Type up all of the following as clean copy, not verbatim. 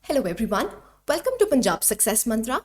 Hello everyone, welcome to Punjab success Mantra.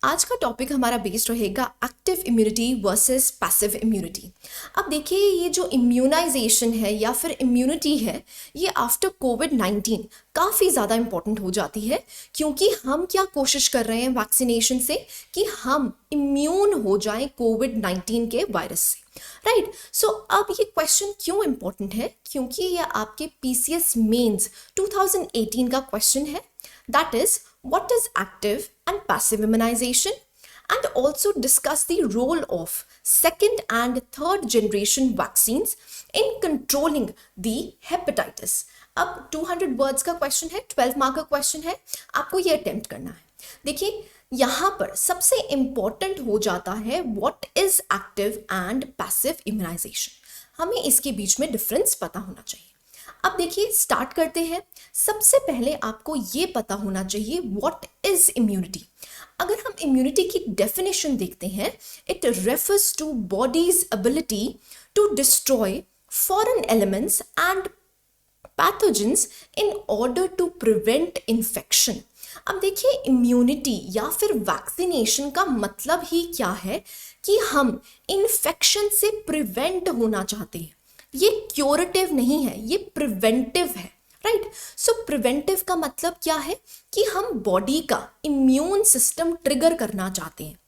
आज का topic हमारा बेस्ड रहेगा active immunity versus passive immunity. अब देखिए, ये जो इम्यूनाइजेशन है या फिर इम्यूनिटी है, ये आफ्टर कोविड-19 काफ़ी ज़्यादा इंपॉर्टेंट हो जाती है, क्योंकि हम क्या कोशिश कर रहे हैं वैक्सीनेशन से कि हम इम्यून हो जाएं कोविड-19 के वायरस से। राइट, सो अब ये क्वेश्चन क्यों इंपॉर्टेंट है? क्योंकि ये आपके PCS मेंस 2018 का क्वेश्चन है। That is, what is active and passive immunization? And also discuss the role of second and third generation vaccines in controlling the hepatitis. अब 200 words का क्वेश्चन है, 12 मार्क का क्वेश्चन है, आपको ये अटेम्प्ट करना है। देखिए, यहाँ पर सबसे इंपॉर्टेंट हो जाता है what is active and passive immunization. हमें इसके बीच में डिफरेंस पता होना चाहिए। अब देखिए, स्टार्ट करते हैं। सबसे पहले आपको ये पता होना चाहिए व्हाट इज इम्यूनिटी। अगर हम इम्यूनिटी की डेफिनेशन देखते हैं, it refers to body's ability to destroy foreign elements and pathogens in order to prevent infection. अब देखिए, इम्यूनिटी या फिर वैक्सीनेशन का मतलब ही क्या है कि हम इन्फेक्शन से प्रिवेंट होना चाहते हैं। ये क्योरेटिव नहीं है, ये प्रिवेंटिव है। राइट, सो प्रिवेंटिव का मतलब क्या है कि हम बॉडी का इम्यून सिस्टम ट्रिगर करना चाहते हैं।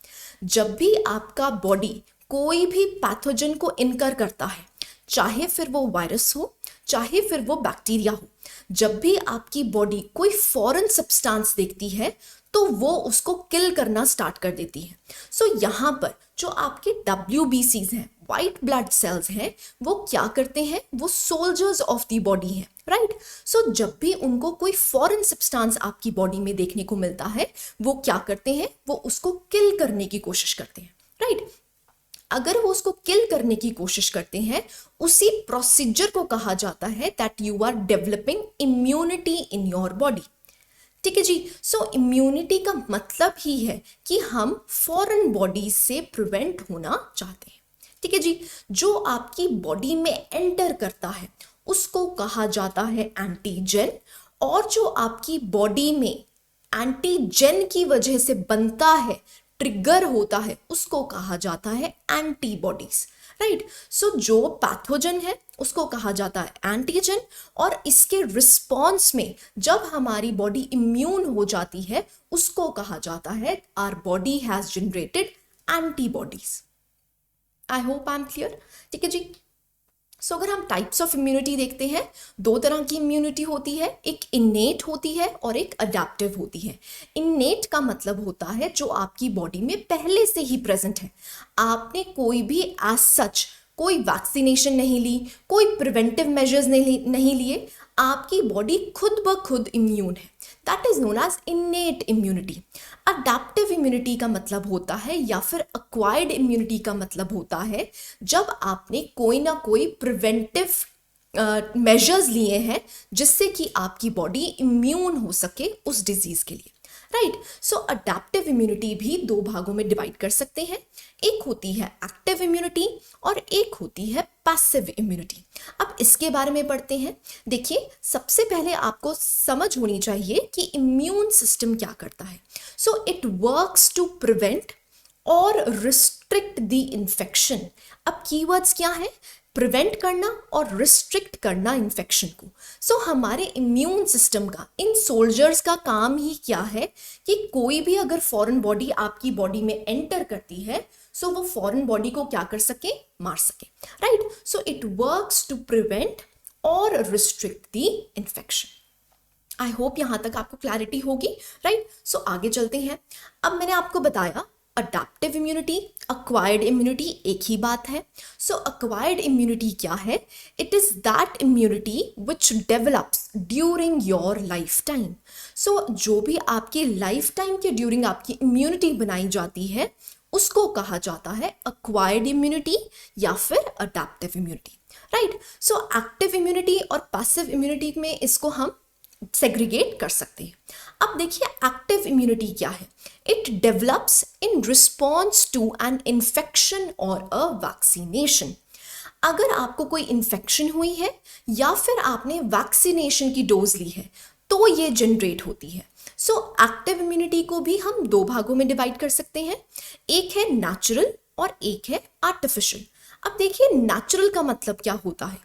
जब भी आपका बॉडी कोई भी पैथोजन को इनकर करता है, चाहे फिर वो वायरस हो, चाहे फिर वो बैक्टीरिया हो, जब भी आपकी बॉडी कोई फॉरेन सब्सटेंस देखती है तो वो उसको किल करना स्टार्ट कर देती है। सो यहाँ पर जो आपके WBCs हैं, वाइट ब्लड सेल्स हैं, वो क्या करते हैं? वो सोल्जर्स ऑफ द बॉडी हैं। राइट, सो जब भी उनको कोई फॉरेन सब्सटेंस आपकी बॉडी में देखने को मिलता है, वो क्या करते हैं? वो उसको किल करने की कोशिश करते हैं। राइट, अगर वो उसको किल करने की कोशिश करते हैं, उसी प्रोसीजर को कहा जाता है that you are developing immunity in your body. ठीक है जी। सो इम्यूनिटी का मतलब ही है कि हम फॉरेन बॉडी से प्रिवेंट होना चाहते हैं। ठीक है जी। जो आपकी बॉडी में एंटर करता है उसको कहा जाता है एंटीजन, और जो आपकी बॉडी में एंटीजन की वजह से बनता है, ट्रिगर होता है, उसको कहा जाता है एंटीबॉडीज। राइट, सो जो पैथोजन है उसको कहा जाता है एंटीजन, और इसके रिस्पॉन्स में जब हमारी बॉडी इम्यून हो जाती है उसको कहा जाता है our body has generated antibodies. I hope I am clear. ठीक है जी। सो अगर हम टाइप्स ऑफ इम्यूनिटी देखते हैं, दो तरह की इम्यूनिटी होती है, एक इनेट होती है और एक अडेप्टिव होती है। इनेट का मतलब होता है जो आपकी बॉडी में पहले से ही प्रेजेंट है, आपने कोई भी एज सच कोई वैक्सीनेशन नहीं ली, कोई प्रिवेंटिव मेजर्स नहीं लिए, आपकी बॉडी खुद ब खुद इम्यून है। That is known as innate immunity. Adaptive immunity का मतलब होता है, या फिर एक्वायर्ड इम्यूनिटी का मतलब होता है, जब आपने कोई ना कोई प्रिवेंटिव मेजर्स लिए हैं जिससे कि आपकी बॉडी इम्यून हो सके उस डिजीज के लिए। राइट, सो अडेप्टिव इम्यूनिटी भी दो भागों में डिवाइड कर सकते हैं। एक होती है एक्टिव इम्यूनिटी और एक होती है पैसिव इम्यूनिटी। अब इसके बारे में पढ़ते हैं। देखिए, सबसे पहले आपको समझ होनी चाहिए कि इम्यून सिस्टम क्या करता है। So it works to prevent और रिस्ट्रिक्ट द इन्फेक्शन। अब कीवर्ड्स क्या है? प्रिवेंट करना और रिस्ट्रिक्ट करना इन्फेक्शन को। सो हमारे इम्यून सिस्टम का, इन सोल्जर्स का काम ही क्या है कि कोई भी अगर फॉरेन बॉडी आपकी बॉडी में एंटर करती है, सो वो फॉरेन बॉडी को क्या कर सके? मार सके। Right, so it works to prevent और restrict the infection. I hope यहां तक आपको क्लैरिटी होगी। राइट, सो आगे चलते हैं। अब मैंने आपको बताया अडेप्टिव इम्यूनिटी, अक्वायर्ड इम्यूनिटी एक ही बात है। सो अक्वायर्ड इम्यूनिटी क्या है? It is that immunity which develops during your life time. So जो भी आपकी लाइफ टाइम के ड्यूरिंग आपकी इम्यूनिटी बनाई जाती है उसको कहा जाता है अक्वायर्ड इम्यूनिटी या फिर adaptive immunity. Right, so active immunity और पैसिव इम्यूनिटी में इसको हम सेग्रीगेट कर सकते हैं। अब देखिए, एक्टिव इम्यूनिटी क्या है? It develops in response to an infection or a vaccination. अगर आपको कोई इन्फेक्शन हुई है या फिर आपने वैक्सीनेशन की डोज ली है, तो तो ये जनरेट होती है। सो एक्टिव इम्यूनिटी को भी हम दो भागों में डिवाइड कर सकते हैं, एक है नेचुरल और एक है आर्टिफिशियल। अब देखिए नेचुरल का मतलब क्या होता है,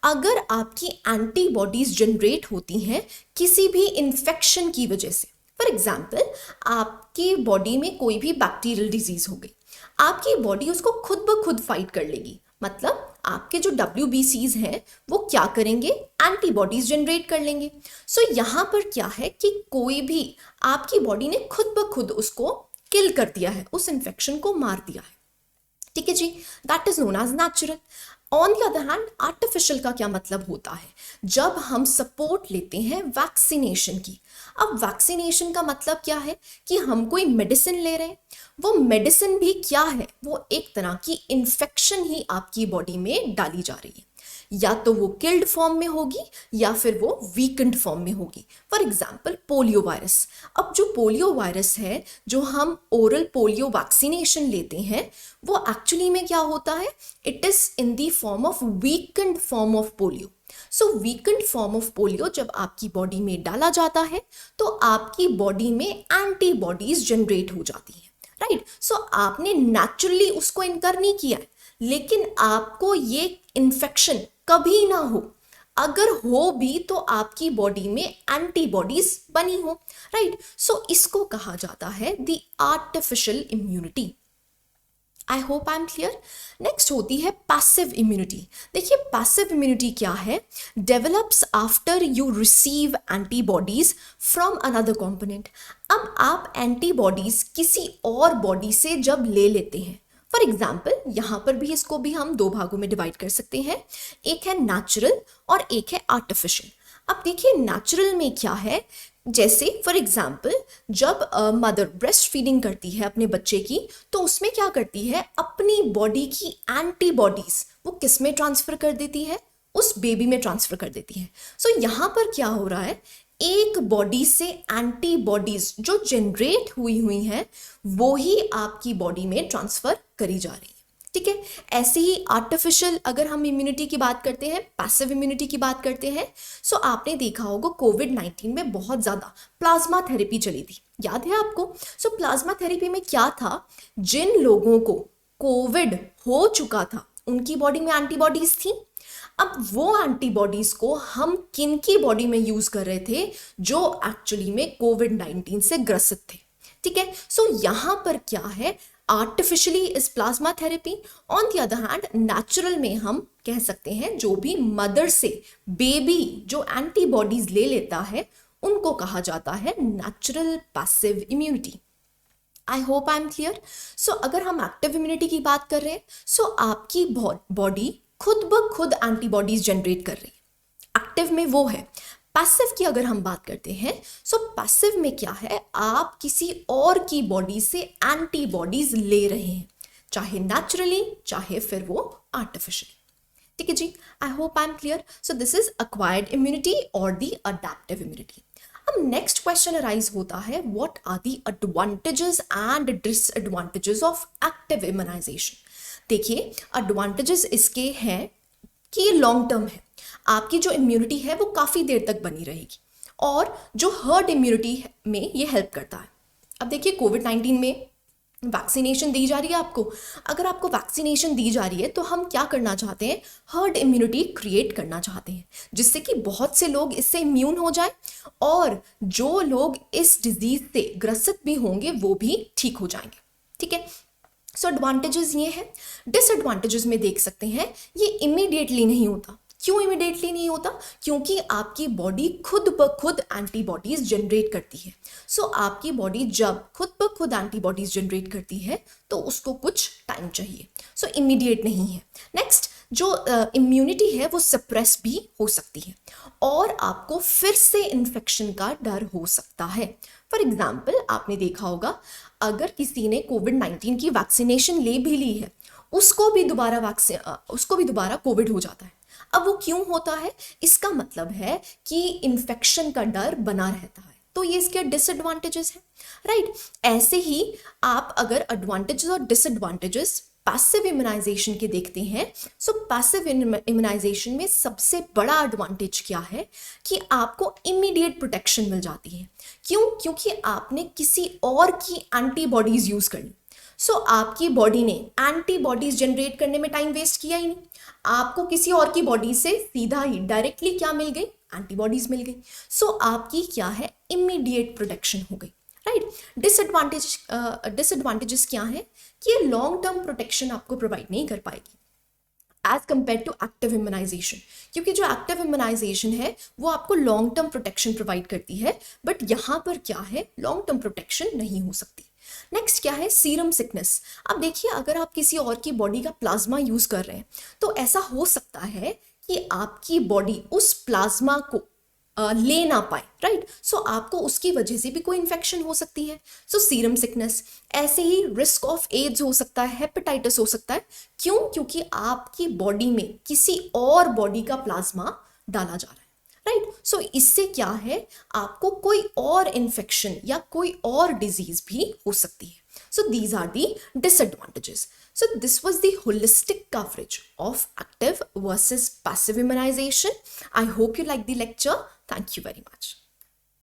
अगर आपकी एंटीबॉडीज जनरेट होती हैं किसी भी इन्फेक्शन की वजह से। फॉर एग्जाम्पल, आपकी बॉडी में कोई भी बैक्टीरियल डिजीज हो गई, आपकी बॉडी उसको खुद ब खुद फाइट कर लेगी। मतलब आपके जो WBCs हैं वो क्या करेंगे, एंटीबॉडीज जनरेट कर लेंगे। सो यहाँ पर क्या है कि कोई भी आपकी बॉडी ने खुद ब खुद उसको किल कर दिया है, उस इन्फेक्शन को मार दिया है। ठीक है जी, that is known as natural. On the other hand artificial का क्या मतलब होता है, जब हम सपोर्ट लेते हैं वैक्सीनेशन की। अब वैक्सीनेशन का मतलब क्या है कि हम कोई मेडिसिन ले रहे हैं, वो मेडिसिन भी क्या है, वो एक तरह की इन्फेक्शन ही आपकी बॉडी में डाली जा रही है, या तो वो किल्ड फॉर्म में होगी या फिर वो वीकेंड फॉर्म में होगी। For example polio virus. अब जो पोलियो वायरस है, जो हम ओरल पोलियो वैक्सीनेशन लेते हैं, वो एक्चुअली में क्या होता है, it is in the form of weekend form of polio. So weekend form of polio जब आपकी बॉडी में डाला जाता है तो आपकी बॉडी में एंटीबॉडीज जनरेट हो जाती हैं, राइट। सो आपने नेचुरली उसको इनकर नहीं किया है, लेकिन आपको ये इन्फेक्शन कभी ना हो, अगर हो भी तो आपकी बॉडी में एंटीबॉडीज बनी हो, राइट। सो इसको कहा जाता है the artificial immunity. I hope I am clear. Next होती है पैसिव इम्यूनिटी। देखिए पैसिव इम्यूनिटी क्या है, develops after you receive antibodies from another component. अब आप एंटीबॉडीज किसी और बॉडी से जब ले लेते हैं, फॉर एग्जाम्पल यहाँ पर भी इसको भी हम दो भागों में डिवाइड कर सकते हैं, एक है नेचुरल और एक है आर्टिफिशियल। अब देखिए नेचुरल में क्या है, जैसे फॉर एग्जाम्पल जब मदर ब्रेस्ट फीडिंग करती है अपने बच्चे की, तो उसमें क्या करती है, अपनी बॉडी की एंटीबॉडीज वो किस में ट्रांसफर कर देती है, उस बेबी में ट्रांसफर कर देती है। सो यहाँ पर क्या हो रहा है, एक बॉडी से एंटीबॉडीज जो जनरेट हुई हैं वो ही आपकी बॉडी में ट्रांसफर करी जा रही है। ठीक है, ऐसे ही आर्टिफिशियल अगर हम इम्यूनिटी की बात करते हैं, पैसिव इम्यूनिटी की बात करते हैं, सो आपने देखा होगा कोविड-19 में बहुत ज़्यादा प्लाज्मा थेरेपी चली थी, याद है आपको। सो प्लाज्मा थेरेपी में क्या था, जिन लोगों को कोविड हो चुका था उनकी बॉडी में एंटीबॉडीज थी। अब वो एंटीबॉडीज को हम किन की बॉडी में यूज कर रहे थे, जो एक्चुअली में कोविड-19 से ग्रसित थे। ठीक है, सो यहां पर क्या है, artificially is plasma therapy. On the other hand natural में हम कह सकते हैं जो भी मदर से बेबी जो एंटीबॉडीज ले लेता है उनको कहा जाता है natural passive immunity. I hope I am clear. So अगर हम एक्टिव इम्यूनिटी की बात कर रहे हैं, सो आपकी बॉडी खुद ब खुद एंटीबॉडीज जनरेट कर रही है, एक्टिव में वो है। पैसिव की अगर हम बात करते हैं, सो पैसिव में क्या है, आप किसी और की बॉडी से एंटीबॉडीज ले रहे हैं, चाहे नेचुरली चाहे फिर वो आर्टिफिशियली। ठीक है जी, I hope I am clear. So this is acquired immunity और द अडैप्टिव इम्यूनिटी। अब नेक्स्ट क्वेश्चन अराइज होता है, what are the advantages and disadvantages of active immunization. देखिए एडवांटेजेस इसके हैं कि ये लॉन्ग टर्म है, आपकी जो इम्यूनिटी है वो काफ़ी देर तक बनी रहेगी, और जो हर्ड इम्यूनिटी में ये हेल्प करता है। अब देखिए कोविड-19 में वैक्सीनेशन दी जा रही है आपको, अगर आपको वैक्सीनेशन दी जा रही है तो हम क्या करना चाहते हैं, हर्ड इम्यूनिटी क्रिएट करना चाहते हैं, जिससे कि बहुत से लोग इससे इम्यून हो जाए और जो लोग इस डिजीज से ग्रसित भी होंगे वो भी ठीक हो जाएंगे। ठीक है, सो एडवांटेजेस ये हैं। डिसएडवांटेजेस में देख सकते हैं, ये इमीडिएटली नहीं होता। क्यों इमीडिएटली नहीं होता, क्योंकि आपकी बॉडी खुद ब खुद एंटीबॉडीज जनरेट करती है। सो आपकी बॉडी जब खुद ब खुद एंटीबॉडीज जनरेट करती है तो उसको कुछ टाइम चाहिए, सो इमीडिएट नहीं है। नेक्स्ट, जो इम्यूनिटी है वो सप्रेस भी हो सकती है और आपको फिर से इन्फेक्शन का डर हो सकता है। फॉर एग्जाम्पल आपने देखा होगा, अगर किसी ने कोविड-19 की वैक्सीनेशन ले भी ली है, उसको भी दोबारा कोविड हो जाता है। अब वो क्यों होता है, इसका मतलब है कि इन्फेक्शन का डर बना रहता है, तो ये इसके डिसएडवांटेजेस हैं, राइट। ऐसे ही आप अगर एडवांटेजेस और डिसएडवांटेजेस पैसिव इम्यूनाइजेशन के देखते हैं। सो पैसिव इम्यूनाइजेशन में सबसे बड़ा एडवांटेज क्या है कि आपको इमीडिएट प्रोटेक्शन मिल जाती है। क्यों? क्योंकि आपने किसी और की एंटीबॉडीज यूज कर ली। सो आपकी बॉडी ने एंटीबॉडीज जनरेट करने में टाइम वेस्ट किया ही नहीं, आपको किसी और की बॉडी से सीधा ही डायरेक्टली क्या मिल गई? एंटीबॉडीज मिल गई। सो आपकी क्या है? इमीडिएट प्रोटेक्शन हो गई, राइट। डिसएडवांटेजेस क्या है कि ये लॉन्ग टर्म प्रोटेक्शन आपको प्रोवाइड नहीं कर पाएगी as compared to active immunization, क्योंकि जो एक्टिव इम्यूनाइजेशन है वो आपको लॉन्ग टर्म प्रोटेक्शन प्रोवाइड करती है, बट यहाँ पर क्या है? लॉन्ग टर्म प्रोटेक्शन नहीं हो सकती। नेक्स्ट क्या है? Serum sickness. अब देखिए, अगर आप किसी और की बॉडी का प्लाज्मा यूज कर रहे हैं तो ऐसा हो सकता है कि आपकी बॉडी उस प्लाज्मा को ले ना पाए, राइट। सो आपको उसकी वजह से भी कोई इन्फेक्शन हो सकती है। सो सीरम सिकनेस। ऐसे ही रिस्क ऑफ एड्स हो सकता है, हेपेटाइटिस हो सकता है। क्यों? क्योंकि आपकी बॉडी में किसी और बॉडी का प्लाज्मा डाला जा रहा है, राइट। सो इससे क्या है? आपको कोई और इन्फेक्शन या कोई और डिजीज भी हो सकती है। So these are the disadvantages. So this was the holistic coverage of active versus passive immunization. I hope you like the lecture. Thank you very much.